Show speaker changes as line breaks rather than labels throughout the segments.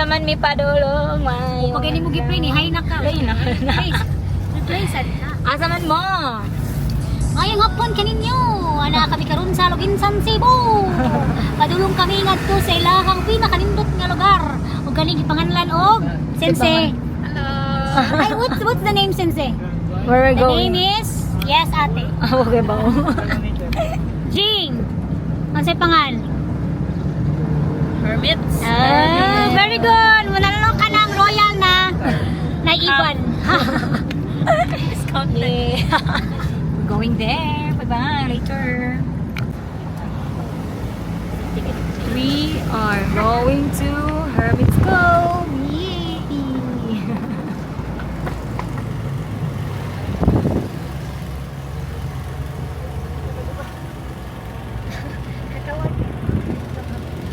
Asa man mi padulong may.
Pag mo gipre ni hay na ka.
Hay na.
Replace na.
Asa man mo?
Ngayong hapon kaninyo, ana kami karon sa Loginsan, Cebu. Padulong kami ngadto sa ilahang pinakanindot nga lugar. Ug kani gipanganlan og Sensei.
Hello.
Ay, what's the name, Sensei?
Where we
The
going?
name is yes, ate.
Okay ba?
Jing. Ano sa pangal?
Hermits.
Very good. Manalo ka ng royal na naiwan.
Discounted. We're going there. Bye-bye. Later. We are going to Hermits Cove. Yay!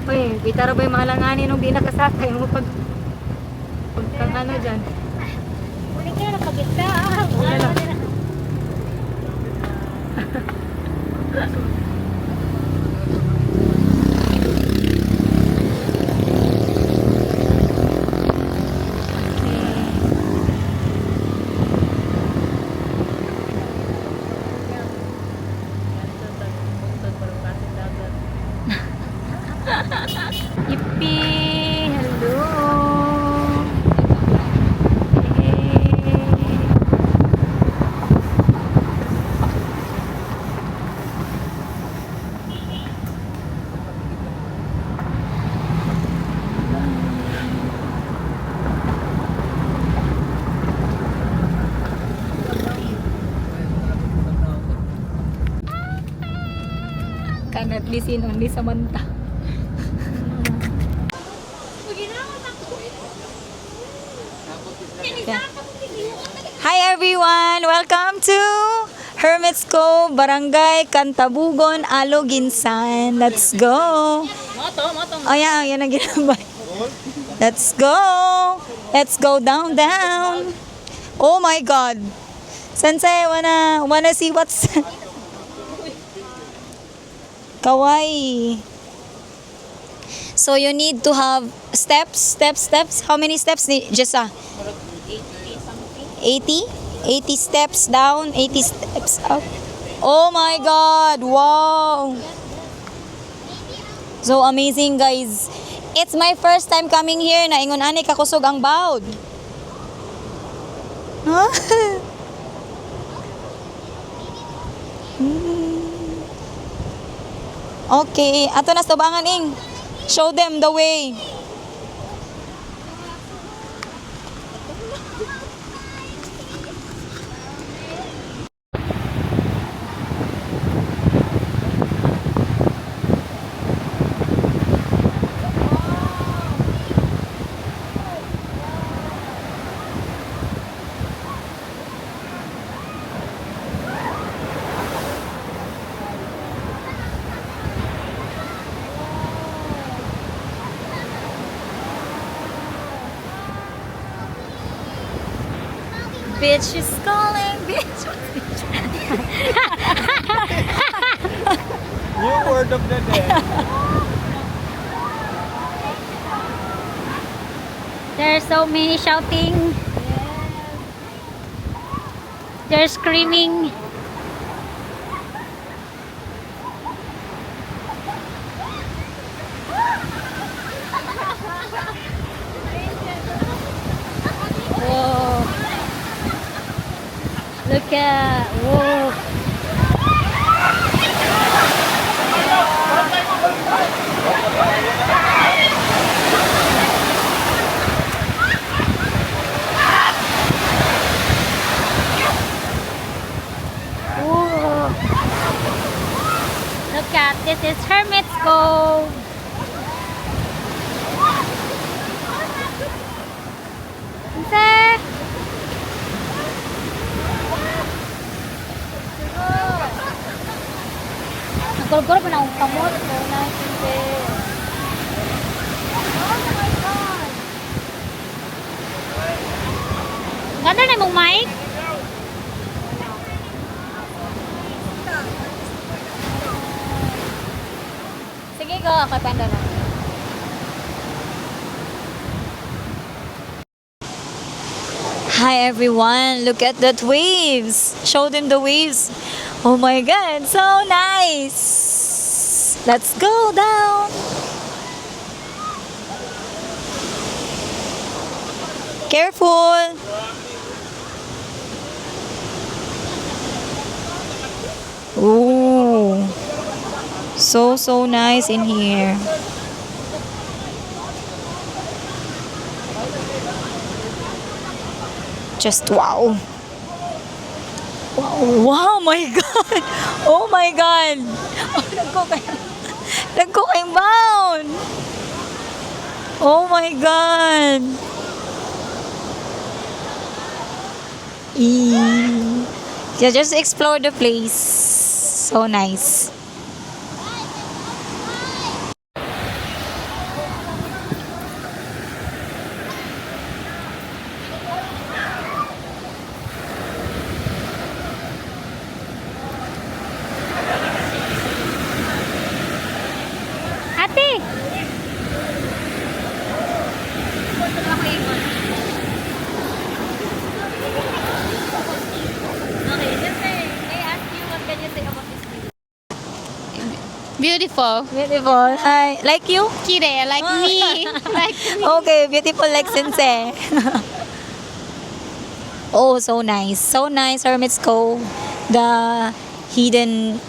Uy, bitara ba yung mahalanganin nung di nakasakay mo pag kang ano dyan?
Muli ka na pagkita.
Wala lang. Yippee! Hello! Cannot be seen only Samantha. Hi everyone! Welcome to Hermits Cove, Barangay Cantabugon, Aloginsan. Let's go! Oh yeah, yan ang ginabay. Let's go! Let's go down, down! Oh my God! Sensei, wanna see what's... Kawaii! So you need to have steps. How many steps? Jessa? 80? 80 steps down, 80 steps up. Oh my God! Wow! So amazing, guys. It's my first time coming here. Naingon ani kakusog ang bawd. Huh? Okay, ato na tubangan ing. Show them the way. Bitch is calling, bitch.
New word of the day.
There's so many shouting. They're screaming. Whoa. Look at, whoa. Whoa. Look at, this is Hermits Cove. Sir. Nagulog-gulog pa na akong kamot. Oh my God. Ganda na mong mic? Sige ko, kay Panda na.
Hi everyone, look at that waves. Show them the waves. Oh my god, so nice. Let's go down. Careful. Ooh. So nice in here. Just wow. Wow, wow my god. Oh my god. Oh, nagko kayong bound. Oh my god. Yeah, just explore the place. So nice.
Ate! Beautiful.
Beautiful. Hi. Like you?
Kire, like me. Like me.
Okay, beautiful like Sensei. Oh, so nice. So nice, Hermit's Cove. The hidden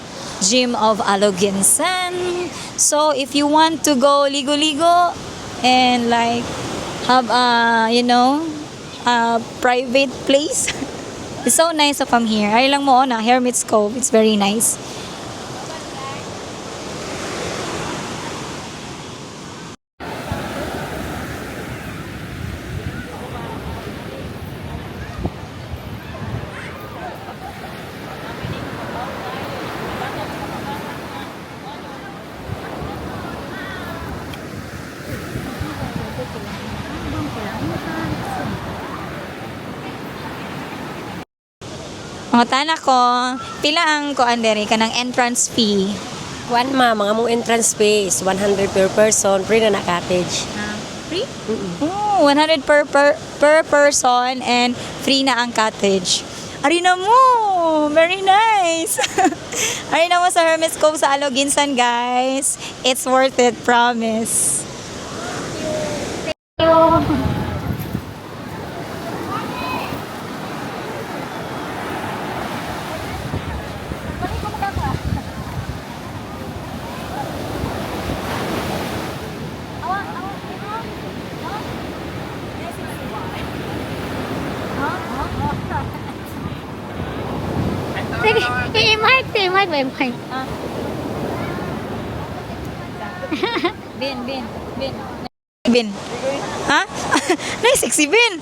gym of Aloginsan. So, if you want to go ligo-ligo and like have a private place, it's so nice to come here. Ay lang mo na, Hermit's Cove. It's very nice. Mga tanak ko, pila ang ko andere ka ng entrance fee?
Kuan ma, mga mong entrance fees, 100 per person, free na na cottage.
Free? Oh, 100 per person and free na ang cottage. Ari na mo! Very nice! Ari na mo sa Hermit's Cove sa Aloginsan, guys. It's worth it, promise.
Sige, i-mark ba yung mark?
Bin. Ha? Nay, sexy Bin.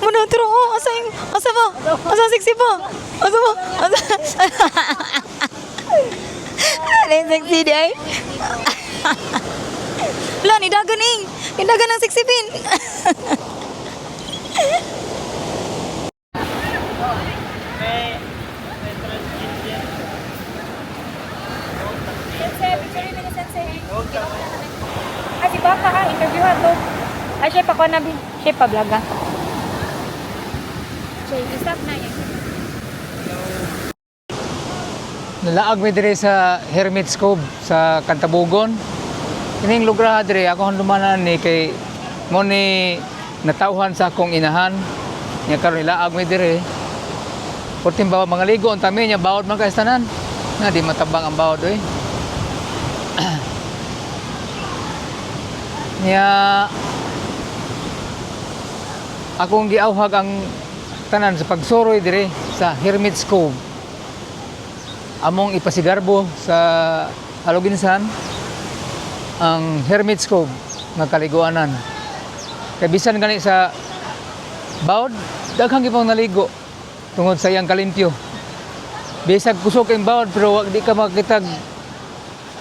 Muna, turo ko. Asa ba? Asa sexy ba? Asa ba? Asa? Nay, sexy di ay. Wala, nidagan eh. Nidagan ng sexy Bin. Ay, si Papa ka, interview ha to. Ay, siya pa ko na, siya pa vloga. Siya, stop na yan.
Nalaag mi dire sa Hermit's Cove sa Cantabugon. Kining lugar ha dire ako handumanan ni kay mo ni natauhan sa akong inahan. Nya karon ilaag mi dire. Porting bawa mga ligo on tami nya bawod man kay tanan. Na di matabang ang bawod oy. Nya akong giawhag ang tanan sa pagsuroy dire sa Hermit's Cove. Among ipasigarbo sa Aloginsan ang Hermit's Cove nga kaliguanan. Kay bisan gani sa bawod daghang gipang naligo tungod sa iyang kalimpyo. Bisag kusog kay bawod pero wag di ka makitag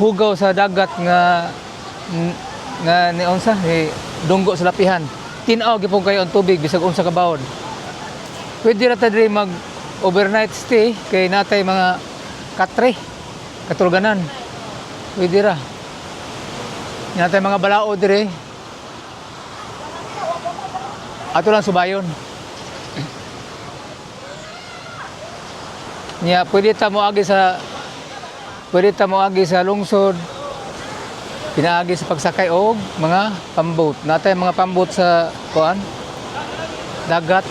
hugaw sa dagat nga ni unsa ni dunggo sa lapihan. Tin-aw gipon kayo ang tubig bisag unsa ka bawod. Pwede ra ta diri mag overnight stay kay natay mga katre katulganan. Pwede ra. Natay mga balao diri. Ato lang subayon. Nya pwede ta mo agi sa lungsod. Pinaagi sa pagsakay og mga pambot. Natay mga pambot sa kuan dagat.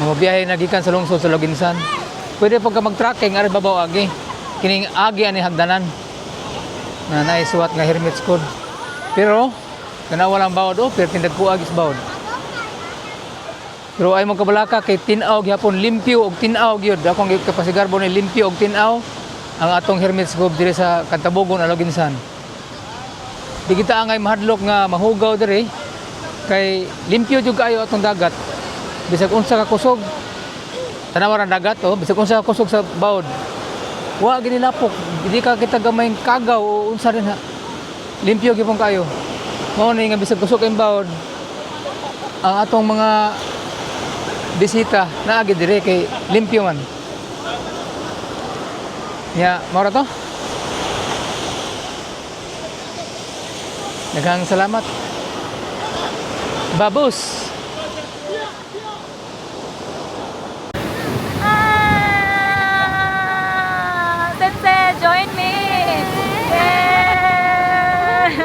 Mga biyahe na gikan sa lungsod sa Loginsan. Pwede po ka mag-tracking ari babaw agi. Kining agi ani hagdanan. Na naisuwat nga Hermit's Cove. Pero kana walang bawod pero tindag ko agi sa bawod. Pero ay mo kabalaka kay tin-aw gyapon limpyo og tin-aw gyud. Akong kapasigarbo ni limpyo og tin-aw ang atong Hermit's Cove diri sa Cantabugon, Aloginsan. Di kita angay mahadlok nga mahugaw diri kay limpyo jud kayo atong dagat. Bisag unsa ka kusog tanawa ra dagat bisag unsa ka kusog sa bawod. Wa ginilapok. Di ka kita gamay kagaw o unsa rin ha. Limpyo gyapon kayo. Mao ni nga bisag kusog ang bawod ang atong mga bisita naagi dire kay limpyo man. Ya, mao ra to. Daghang salamat. Babus.
Sensei, join me. Yeah.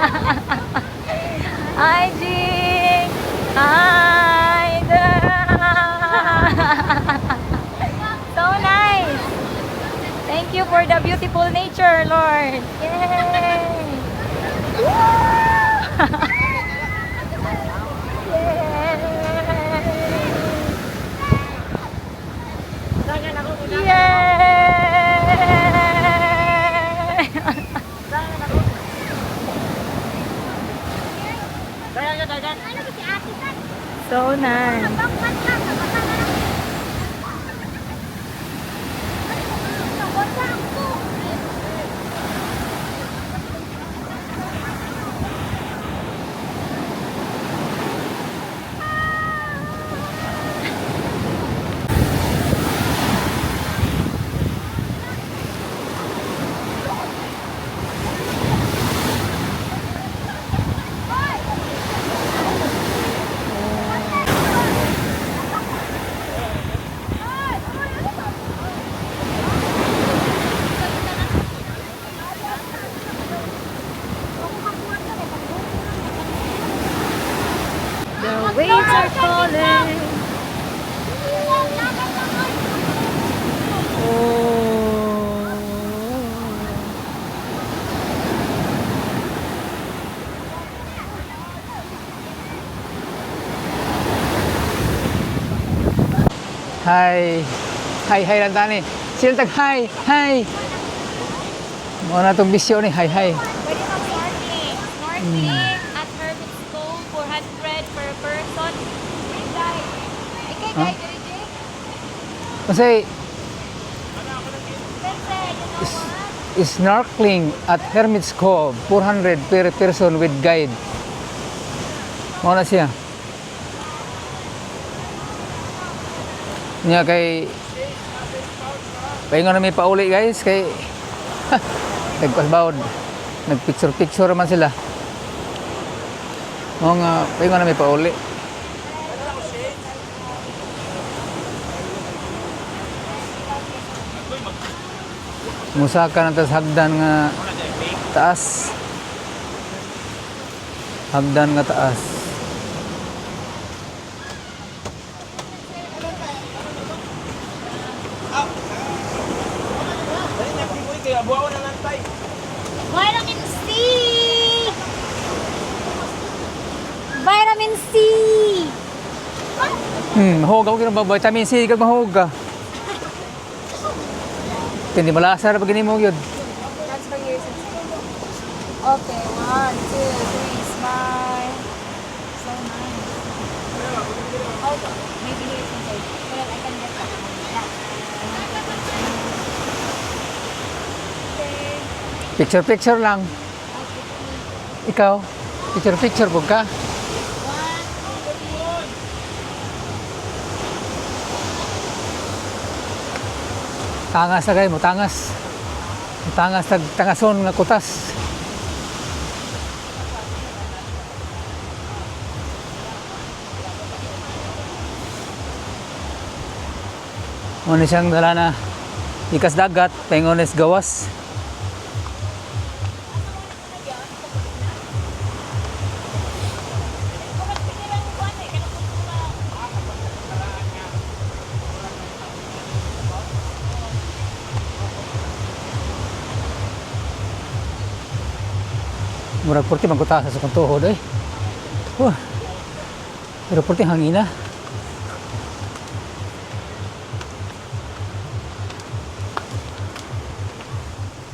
Hi, Jing. Hi. So nice. Thank you for the beautiful nature, Lord. Yay. So nice. The waves are falling.
Hi. Hi lang tani. Sila tag hi. Hi. Mo na tong bisyo ni hi.
Pwede mag-snorkeling. Snorkeling at Hermit's Cove, 400 per person. Free guide. Ikay
Huh?
guide diri, Jay?
Kasi
Sensei,
snorkeling at Hermit's Cove, 400 per person with guide. Mo na siya. Nya kay paingon na may pauli guys kay nagpasbawd. Nagpicture man sila. Mo nga paingon na may pauli. Musaka na tas hagdan nga taas. Hagdan nga taas.
Vitamin C! Vitamin C!
Mahog ako kinang vitamin C kag mahog ka. Hindi malasa ra pag mo gyud.
That's for you, Sensei. Okay, 1, 2, 3, smile. So nice. Okay, maybe here, Sensei. Well, I can get that. Okay.
Picture lang. Ikaw, picture po ka. Tangas na kayo mo, tangas. Tangason nga kutas. Ano siyang dala na ikas dagat, paingones gawas. Murag porti magkutasa sa kuntuhod eh. Pero porti hangina.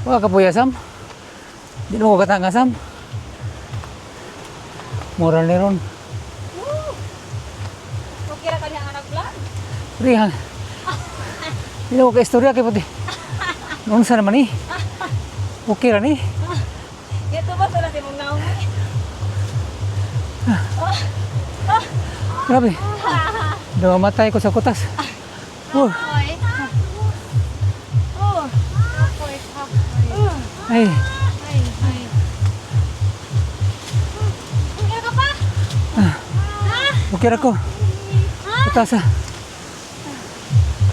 Wah kapuya Sam. Di mo ko katanga Sam. Moral ni ron.
Okay ra kani anak vlog.
Pri ha. Di mo ka istorya kay puti. Noon sa naman ni. Okay ra ni.
Ito ba sila si mong naong?
Grabe. Namatay ko sa kutas. Ay.
Okay ka pa?
Okay ra ko. Kutasa.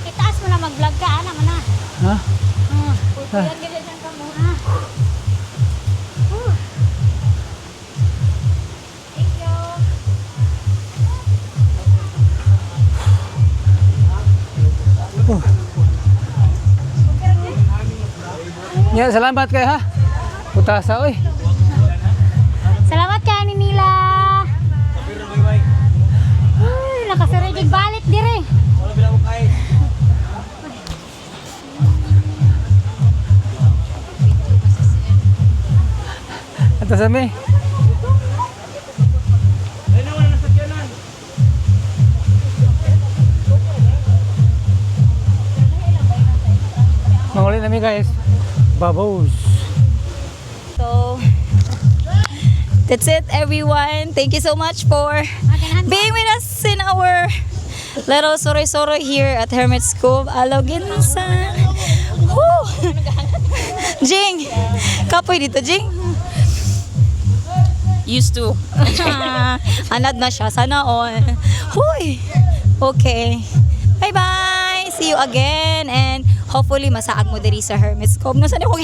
Itaas mo na mag-vlog ka, ana man na.
Ha?
Yan ganyan dyan ka muna. Thank you.
Ya, salamat kay ha. Kutasa oy.
Salamat kay ni Nila. Uy, nakasarigig balit dire.
Ato sa mi. Manguli na mi guys. Babos.
So, that's it everyone. Thank you so much for being with us in our little soroy-soroy here at Hermit's Cove, Aloginsan. Woo! Jing! Kapoy dito, Jing. Used to. Anad na siya. Sana all. Huy! Okay. Bye-bye! See you again and hopefully masaag mo diri sa Hermit's Cove. Nasaan ako